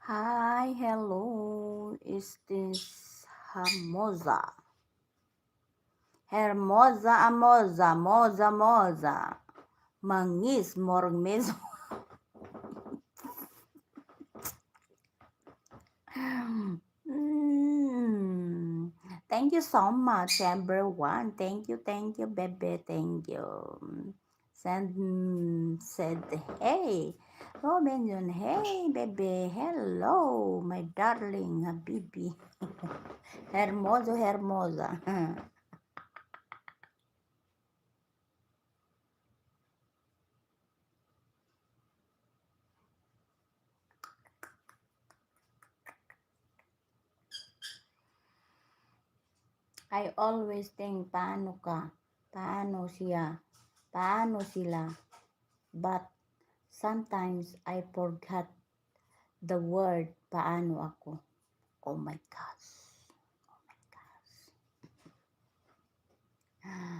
Hi, hello. Is this Hermosa? Hermosa, amosa, moza, moza. Mangis, mormis. Mm. Thank you so much, everyone. Thank you, baby. Thank you. Said, hey, Robin, hey, baby, hello, my darling Habibi. Hermoso, hermosa. I always think, paano ka? Paano siya? Paano sila? But sometimes I forgot the word paano ako. Oh my gosh.